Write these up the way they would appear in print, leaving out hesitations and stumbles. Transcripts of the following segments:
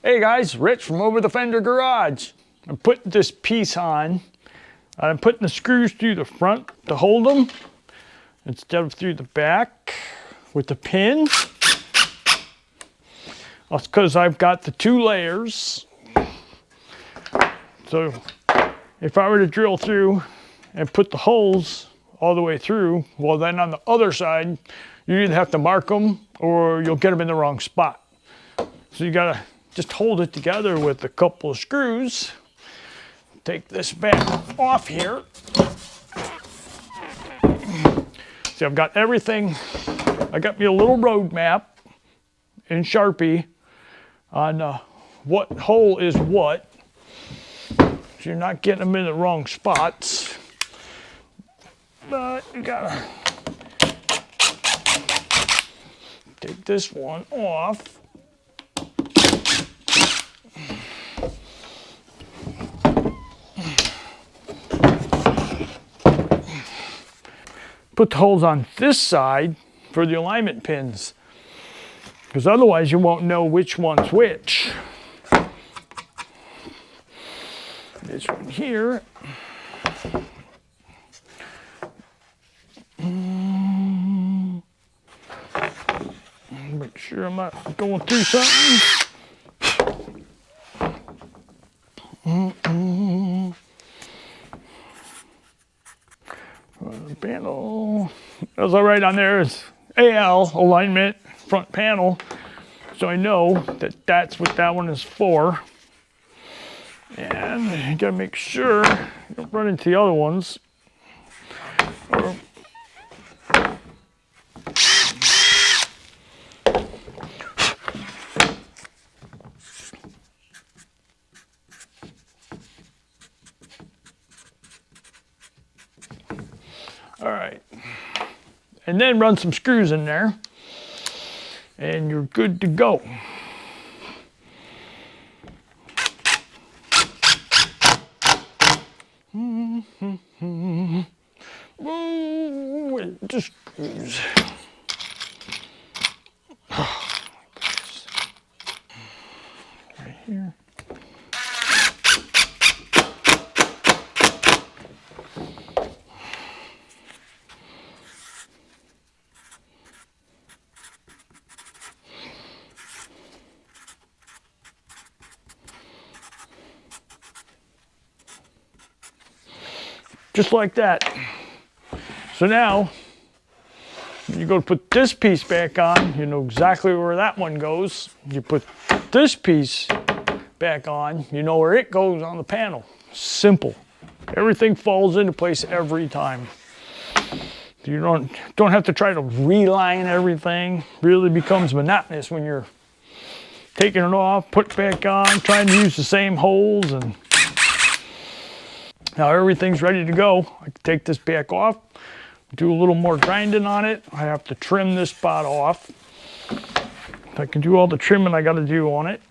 Hey guys, Rich from Over the Fender Garage. I'm putting this piece on. I'm putting the screws through the front to hold them instead of through the back with the pin. That's because I've got the 2 layers. So if I were to drill through and put the holes all the way through, well then on the other side, you either have to mark them or you'll get them in the wrong spot. So you gotta just hold it together with a couple of screws. Take this back off here. See, I've got everything. I got me a little road map in Sharpie on what hole is what. So you're not getting them in the wrong spots. But you gotta take this one off. Put the holes on this side for the alignment pins, because otherwise you won't know which one's which. This one here. Make sure I'm not going through something. The panel, as I write on there, is AL alignment front panel, so I know that that's what that one is for. And you gotta make sure you don't run into the other ones. All right, and then run some screws in there and you're good to go. Ooh, just screws. Right here. Just like that. So now, you go to put this piece back on, you know exactly where that one goes. You put this piece back on, you know where it goes on the panel. Simple. Everything falls into place every time. You don't have to try to reline everything. Really becomes monotonous when you're taking it off, put it back on, trying to use the same holes, and now everything's ready to go. I can take this back off, do a little more grinding on it. I have to trim this spot off. I can do all the trimming I got to do on it.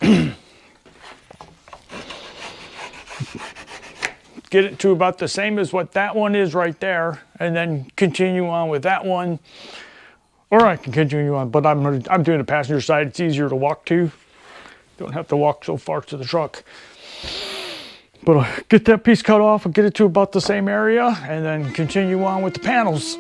Get it to about the same as what that one is right there, and then continue on with that one. Or I can continue on, but I'm doing the passenger side. It's easier to walk to. Don't have to walk so far to the truck. But I'll get that piece cut off, I'll get it to about the same area, and then continue on with the panels.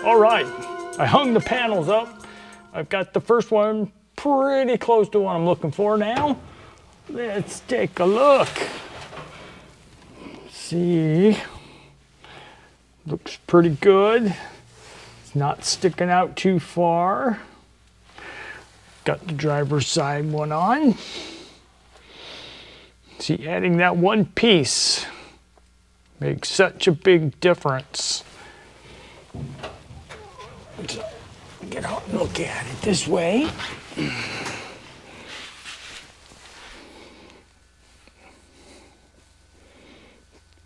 All right, I hung the panels up. I've got the first one pretty close to what I'm looking for now. Let's take a look. See, looks pretty good. It's not sticking out too far. Got the driver's side one on. See, adding that one piece makes such a big difference. So, get out and look at it this way.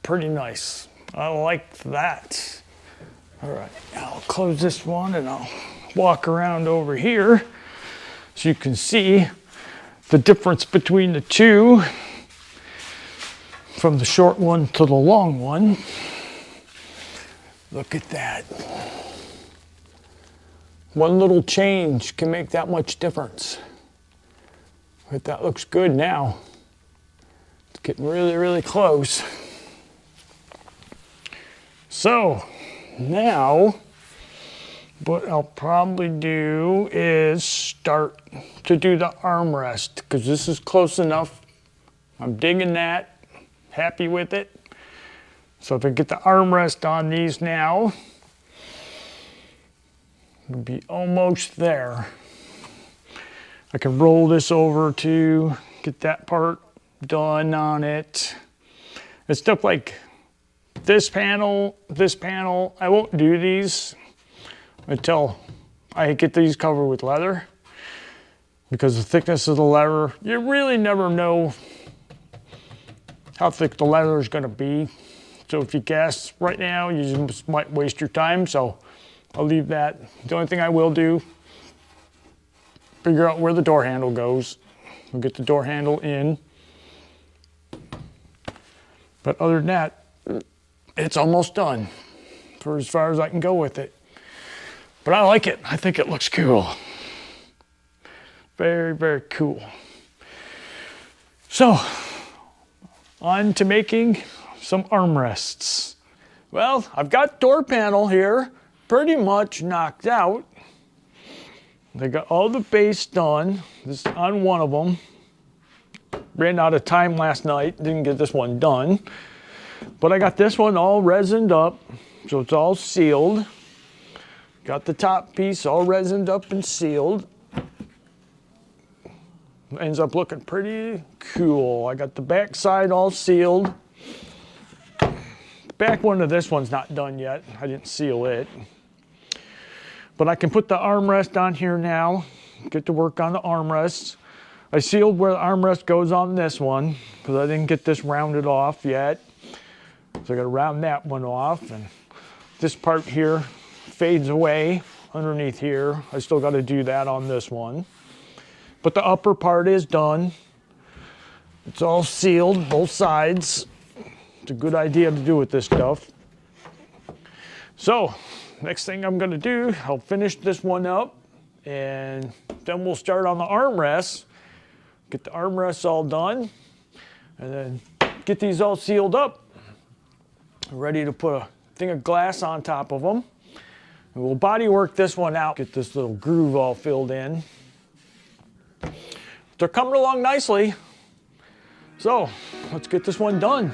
Pretty nice. I like that. All right, I'll close this one and I'll walk around over here so you can see the difference between the two from the short one to the long one. Look at that. One little change can make that much difference. But that looks good now. It's getting really, really close. So now what I'll probably do is start to do the armrest because this is close enough. I'm digging that, happy with it. So if I get the armrest on these now, we'll be almost there. I can roll this over to get that part done on it. And stuff like this panel, I won't do these until I get these covered with leather. Because the thickness of the leather, you really never know how thick the leather is gonna be. So if you guess right now, you just might waste your time. So I'll leave that. The only thing I will do, figure out where the door handle goes. We'll get the door handle in. But other than that, it's almost done for as far as I can go with it. But I like it. I think it looks cool. Very, very cool. So, on to making some armrests. Well, I've got door panel here pretty much knocked out. They got all the base done. This is on one of them. Ran out of time last night, didn't get this one done. But I got this one all resined up, so it's all sealed. Got the top piece all resined up and sealed. Ends up looking pretty cool. I got the back side all sealed. The back one of this one's not done yet. I didn't seal it. But I can put the armrest on here now. Get to work on the armrests. I sealed where the armrest goes on this one because I didn't get this rounded off yet. So I got to round that one off, and this part here fades away underneath here. I still got to do that on this one. But the upper part is done. It's all sealed, both sides. It's a good idea to do with this stuff. So, next thing I'm going to do, I'll finish this one up, and then we'll start on the armrests. Get the armrests all done, and then get these all sealed up. Ready to put a thing of glass on top of them. And we'll body work this one out, get this little groove all filled in. They're coming along nicely. So let's get this one done.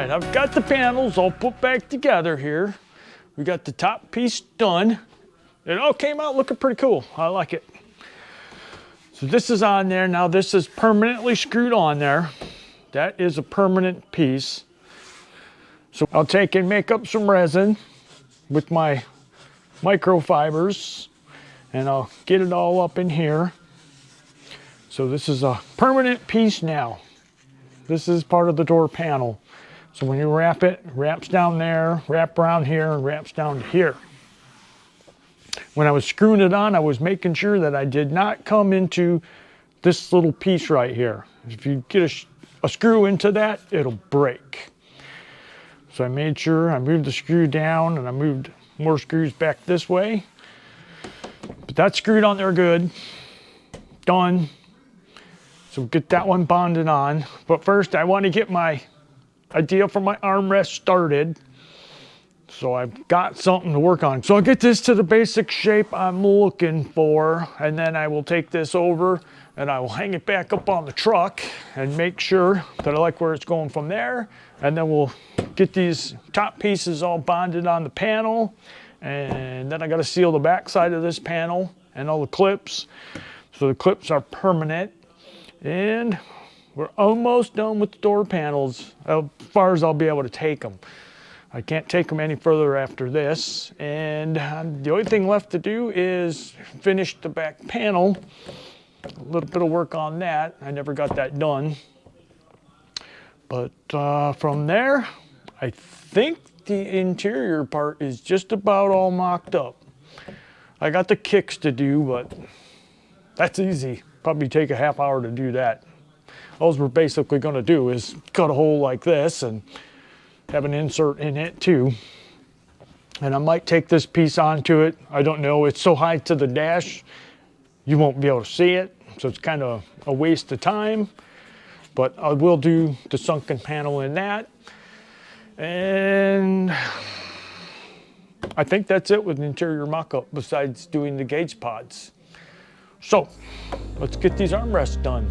right, I've got the panels all put back together here. We got the top piece done. It all came out looking pretty cool. I like it. So this is on there. Now this is permanently screwed on there. That is a permanent piece. So I'll take and make up some resin with my microfibers, and I'll get it all up in here. So this is a permanent piece now. This is part of the door panel. So when you wrap it, it wraps down there, wrap around here, and wraps down here. When I was screwing it on, I was making sure that I did not come into this little piece right here. If you get a screw into that, it'll break. So I made sure I moved the screw down, and I moved more screws back this way. But that's screwed on there good. Done. So get that one bonded on. But first I want to get my idea for my armrest started. So I've got something to work on. So I'll get this to the basic shape I'm looking for, and then I will take this over and I will hang it back up on the truck and make sure that I like where it's going from there. And then we'll get these top pieces all bonded on the panel. And then I got to seal the back side of this panel and all the clips. So the clips are permanent. And we're almost done with the door panels as far as I'll be able to take them. I can't take them any further after this. And the only thing left to do is finish the back panel. A little bit of work on that. I never got that done. But from there, I think the interior part is just about all mocked up. I got the kicks to do, but that's easy. Probably take a half hour to do that. All we're basically going to do is cut a hole like this and have an insert in it too. And I might take this piece onto it. I don't know. It's so high to the dash, you won't be able to see it. So it's kind of a waste of time. But I will do the sunken panel in that. And I think that's it with the interior mock-up besides doing the gauge pods. So let's get these armrests done.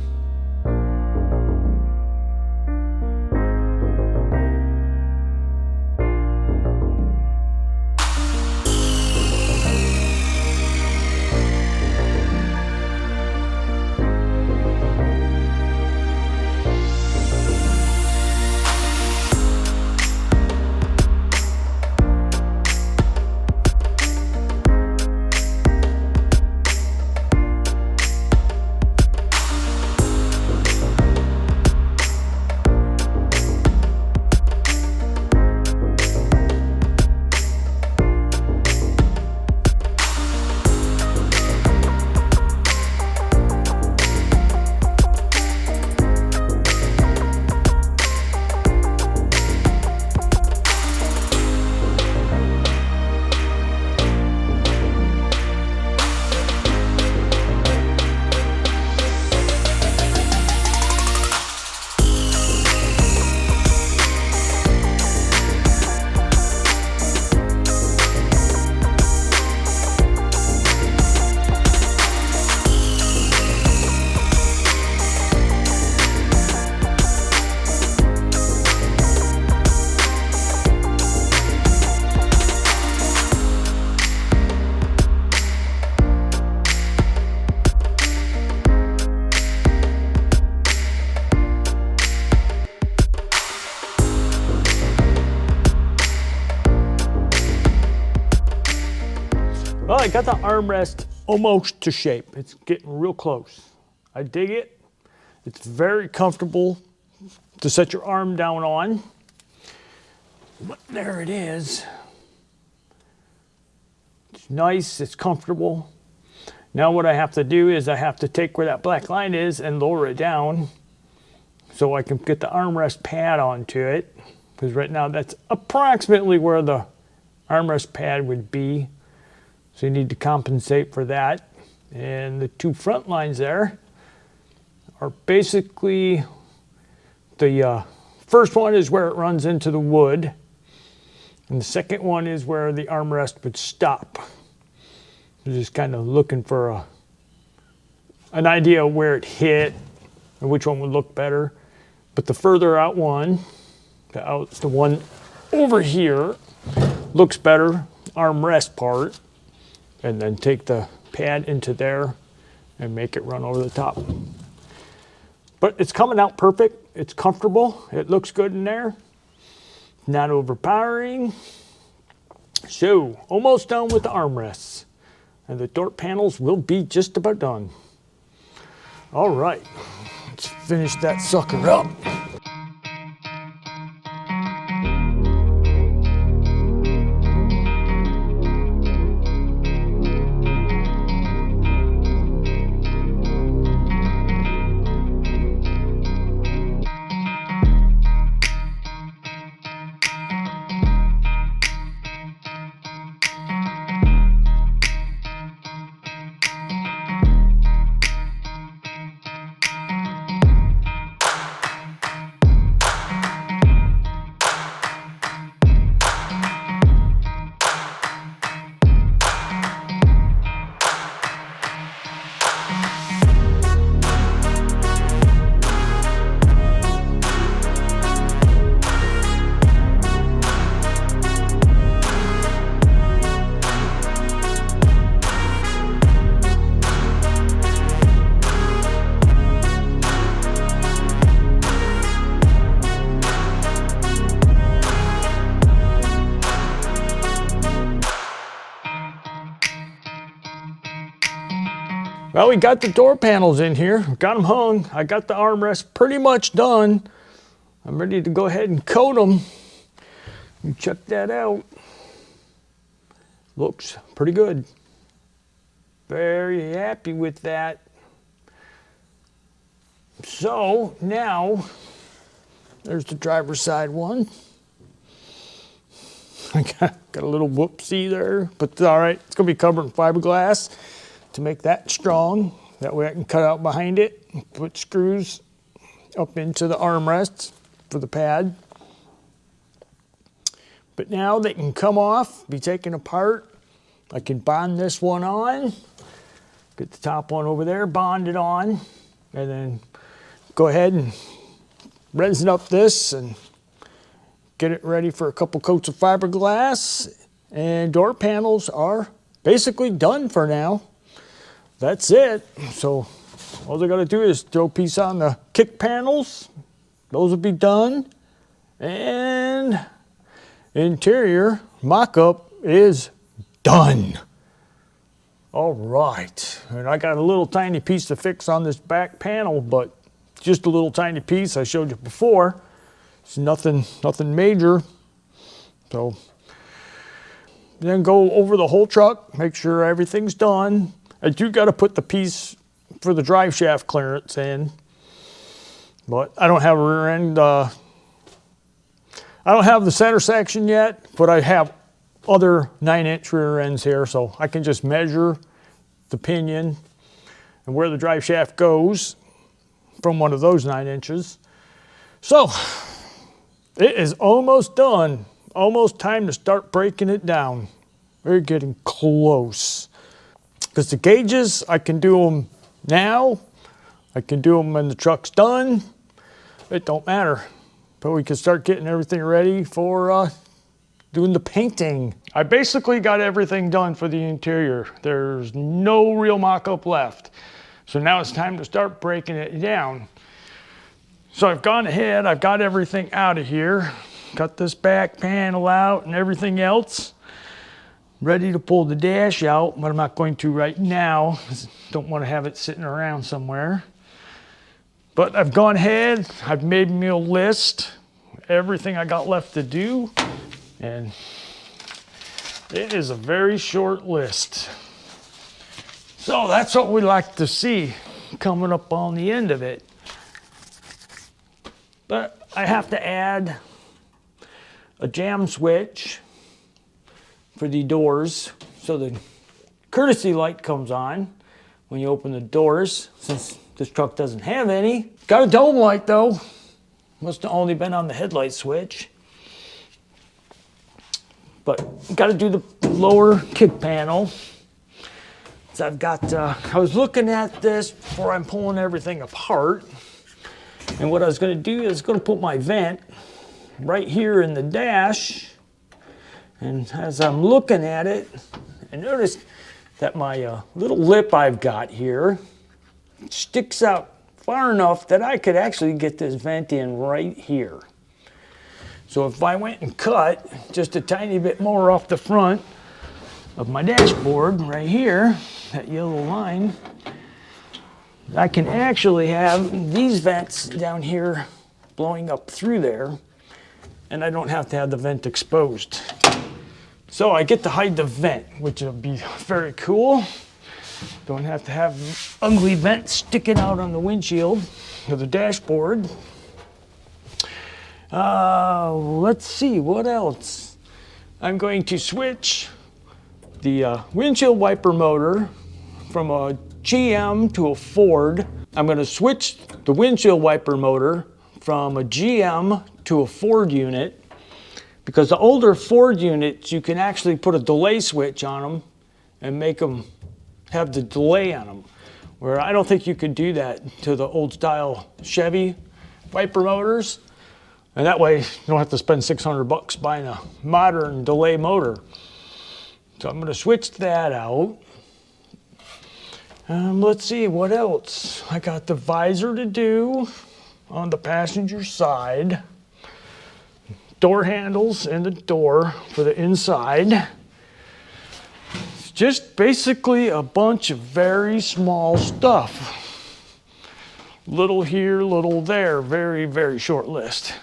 Well, I got the armrest almost to shape. It's getting real close. I dig it. It's very comfortable to set your arm down on. But there it is. It's nice, it's comfortable. Now what I have to do is I have to take where that black line is and lower it down so I can get the armrest pad onto it. Because right now that's approximately where the armrest pad would be. So you need to compensate for that. And the two front lines there are basically, the first one is where it runs into the wood. And the second one is where the armrest would stop. I'm just kind of looking for an idea of where it hit and which one would look better. But the further out one The one over here looks better, armrest part, and then take the pad into there and make it run over the top. But it's coming out perfect. It's comfortable. It looks good in there. Not overpowering. So, almost done with the armrests. And the door panels will be just about done. All right, let's finish that sucker up. Well, we got the door panels in here, got them hung. I got the armrest pretty much done. I'm ready to go ahead and coat them. You check that out. Looks pretty good. Very happy with that. So now, there's the driver's side one. I got a little whoopsie there, but it's all right. It's gonna be covered in fiberglass to make that strong. That way I can cut out behind it, put screws up into the armrests for the pad. But now they can come off, be taken apart. I can bond this one on, get the top one over there bonded on, and then go ahead and resin up this and get it ready for a couple coats of fiberglass. And door panels are basically done for now. That's it. So all I gotta do is throw a piece on the kick panels. Those will be done. And interior mock-up is done. All right. And I got a little tiny piece to fix on this back panel, but just a little tiny piece. I showed you before. It's nothing major. So then go over the whole truck, make sure everything's done. I do got to put the piece for the drive shaft clearance in, but I don't have a rear end. I don't have the center section yet, but I have other 9-inch rear ends here, so I can just measure the pinion and where the drive shaft goes from one of those 9 inches. So it is almost done. Almost time to start breaking it down. We're getting close. Because the gauges, I can do them now. I can do them when the truck's done. It don't matter. But we can start getting everything ready for doing the painting. I basically got everything done for the interior. There's no real mock-up left. So now it's time to start breaking it down. So I've gone ahead, I've got everything out of here. Got this back panel out and everything else. Ready to pull the dash out, but I'm not going to right now. Don't want to have it sitting around somewhere. But I've gone ahead, I've made me a list, everything I got left to do, and it is a very short list. So that's what we like to see coming up on the end of it. But I have to add a jam switch for the doors, so the courtesy light comes on when you open the doors, since this truck doesn't have any. Got a dome light though. Must have only been on the headlight switch. But got to do the lower kick panel. So I've got, I was looking at this before I'm pulling everything apart. And what I was going to do is going to put my vent right here in the dash. And as I'm looking at it, I noticed that my little lip I've got here sticks out far enough that I could actually get this vent in right here. So if I went and cut just a tiny bit more off the front of my dashboard right here, that yellow line, I can actually have these vents down here blowing up through there, and I don't have to have the vent exposed. So I get to hide the vent, which will be very cool. Don't have to have ugly vents sticking out on the windshield or the dashboard. Let's see, what else? I'm going to switch the windshield wiper motor from a GM to a Ford. I'm going to switch the windshield wiper motor from a GM to a Ford unit, because the older Ford units, you can actually put a delay switch on them and make them have the delay on them, where I don't think you could do that to the old style Chevy wiper motors. And that way you don't have to spend $600 buying a modern delay motor. So I'm going to switch that out. Let's see, what else? I got the visor to do on the passenger side. Door handles and the door for the inside. It's just basically a bunch of very small stuff. Little here, little there, very, very short list.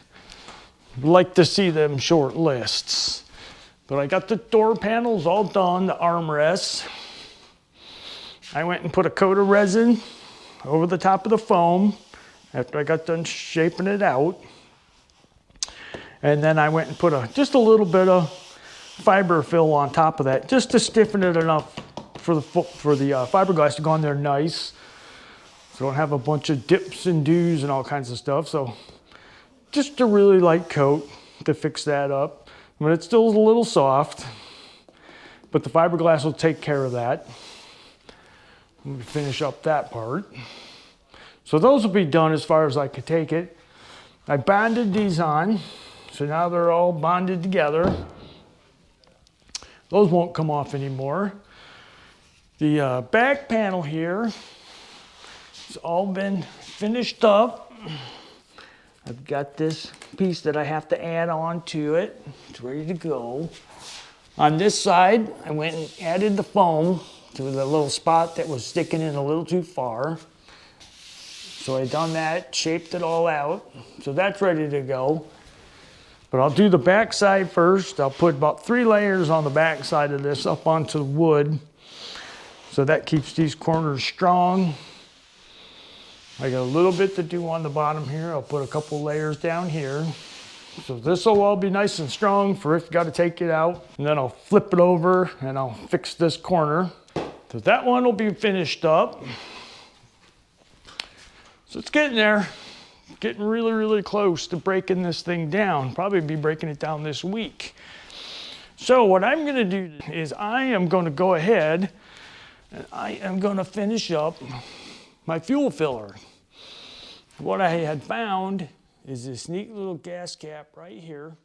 Like to see them short lists. But I got the door panels all done, the armrests. I went and put a coat of resin over the top of the foam after I got done shaping it out. And then I went and put just a little bit of fiber fill on top of that, just to stiffen it enough for the fiberglass to go on there nice. So I don't have a bunch of dips and doos and all kinds of stuff. So just a really light coat to fix that up. But it's still a little soft, but the fiberglass will take care of that. Let me finish up that part. So those will be done as far as I could take it. I bonded these on. So now they're all bonded together. Those won't come off anymore. The back panel here has all been finished up. I've got this piece that I have to add on to it. It's ready to go. On this side, I went and added the foam to the little spot that was sticking in a little too far. So I done that, shaped it all out. So that's ready to go. But I'll do the back side first. I'll put about 3 layers on the back side of this up onto the wood. So that keeps these corners strong. I got a little bit to do on the bottom here. I'll put a couple layers down here. So this will all be nice and strong for if you got to take it out. And then I'll flip it over and I'll fix this corner. So that one will be finished up. So it's getting there. Getting really, really close to breaking this thing down. Probably be breaking it down this week. So what I'm going to do is I am going to go ahead and I am going to finish up my fuel filler. What I had found is this neat little gas cap right here.